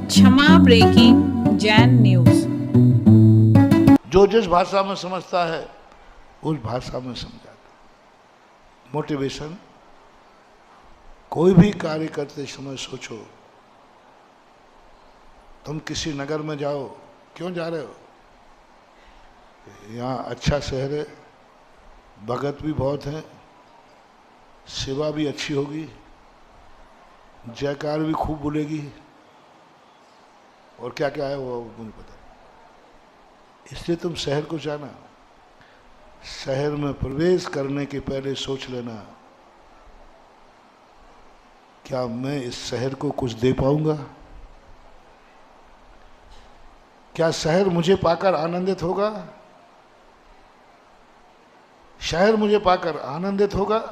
क्षमा breaking Jain news. जो जिस भाषा में समझता है उस भाषा में समझाता। मोटिवेशन, कोई भी कार्य करते समय सोचो, तुम किसी नगर में जाओ, क्यों जा रहे हो? यहाँ अच्छा शहर है, भगत भी बहुत हैं, सेवा भी अच्छी होगी, जयकार भी खूब बोलेगी, और क्या क्या है वो मुझे पता। इसलिए तुम शहर को जाना, शहर में प्रवेश करने के पहले सोच लेना, क्या मैं इस शहर को कुछ दे पाऊंगा? क्या शहर मुझे पाकर आनंदित होगा? शहर मुझे पाकर आनंदित होगा?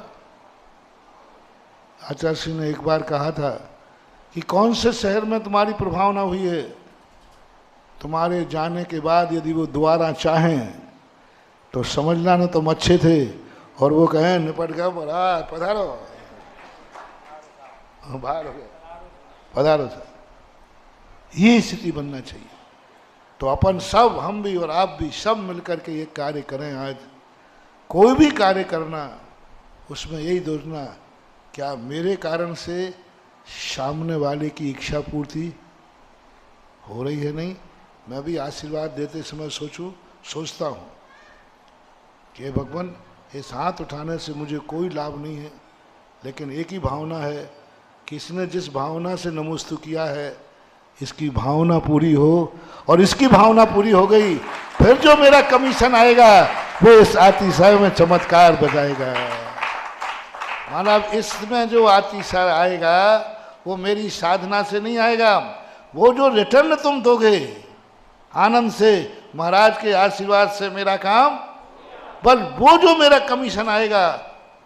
आचार्य सिंह ने एक बार कहा था कि कौन से शहर में तुम्हारी प्रभावना हुई है, तुम्हारे जाने के बाद यदि वो दोबारा चाहें तो समझना ना तुम अच्छे थे और वो कहें निपट गया, महाराज पधारो, बाहर हो गया, पधारो सर। ये स्थिति बनना चाहिए। तो अपन सब, हम भी और आप भी, सब मिलकर के ये कार्य करें। आज कोई भी कार्य करना, उसमें यही सोचना, क्या मेरे कारण से सामने वाले की इच्छा पूर्ति हो रही है? नहीं, मैं भी आशीर्वाद देते समय सोचता हूँ कि भगवान, इस हाथ उठाने से मुझे कोई लाभ नहीं है, लेकिन एक ही भावना है कि इसने जिस भावना से नमोस्तु किया है, इसकी भावना पूरी हो, और इसकी भावना पूरी हो गई, फिर जो मेरा कमीशन आएगा वो इस अतिशय में चमत्कार बताएगा। मानव, इसमें जो अतिशय आएगा वो मेरी साधना से नहीं आएगा, वो जो रिटर्न तुम दोगे आनंद से, महाराज के आशीर्वाद से मेरा काम, बस वो जो मेरा कमीशन आएगा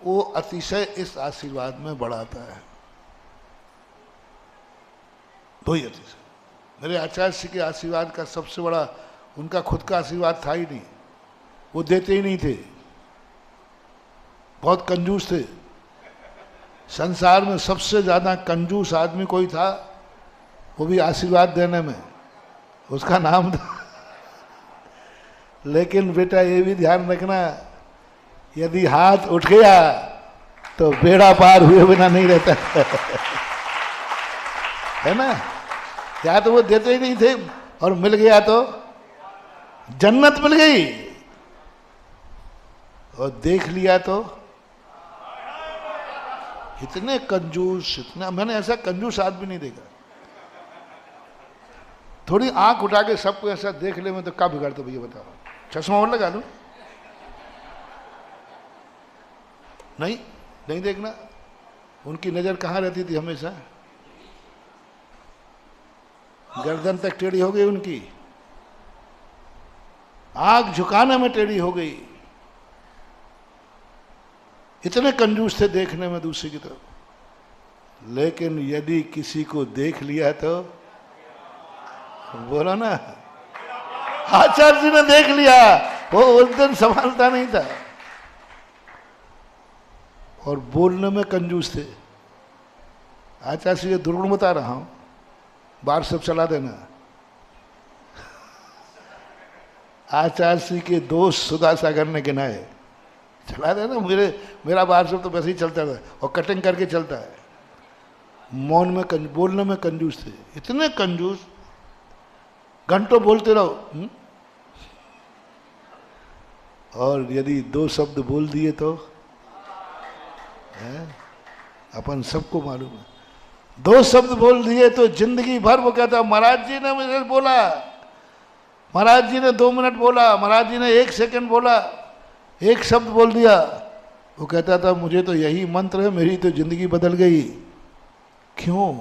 वो अतिशय इस आशीर्वाद में बढ़ाता है। दो ही अतिशय। मेरे आचार्य जी के आशीर्वाद का सबसे बड़ा, उनका खुद का आशीर्वाद था ही नहीं, वो देते ही नहीं थे, बहुत कंजूस थे। संसार में सबसे ज्यादा कंजूस आदमी कोई था, वो भी आशीर्वाद देने में, उसका नाम था। लेकिन बेटा ये भी ध्यान रखना, यदि हाथ उठ गया तो बेड़ा पार हुए बिना नहीं रहता है ना। या तो वो देते ही नहीं थे, और मिल गया तो जन्नत मिल गई, और देख लिया तो इतने कंजूस, इतना, मैंने ऐसा कंजूस आदमी नहीं देखा। थोड़ी आंख उठा के सबको ऐसा देख ले, मैं तो क्या बिगाड़ता भैया बताओ? चश्मा और लगा लूं? नहीं, नहीं देखना। उनकी नजर कहाँ रहती थी हमेशा? गर्दन तक टेढ़ी हो गई उनकी, आंख झुकाने में टेढ़ी हो गई। इतने कंजूस थे देखने में दूसरे की तरफ। लेकिन यदि किसी को देख लिया तो बोला ना, आचार्य जी ने देख लिया, वो उस दिन संभालता नहीं था, और बोलने में कंजूस थे। आचार्य जी दुर्गुण बता रहा हूं, बार सब चला देना। आचार्य जी के दोस्त सुधा सागर ने गिनाए, चला देना। मेरा बार सब तो वैसे ही चलता था, और कटिंग करके चलता है। मौन में बोलने में कंजूस थे, इतने कंजूस, घंटों बोलते रहो। और यदि दो शब्द बोल दिए तो अपन सबको मालूम है, दो शब्द बोल दिए तो जिंदगी भर वो कहता, महाराज जी ने मुझे बोला, महाराज जी ने 2 मिनट बोला, महाराज जी ने 1 सेकंड बोला, एक शब्द बोल दिया, वो कहता था मुझे तो यही मंत्र है, मेरी तो जिंदगी बदल गई। क्यों?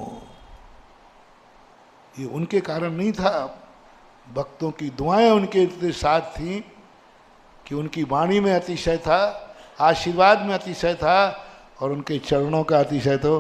ये उनके कारण नहीं था, भक्तों की दुआएं उनके साथ थी, कि उनकी वाणी में अतिशय था, आशीर्वाद में अतिशय था, और उनके चरणों का अतिशय तो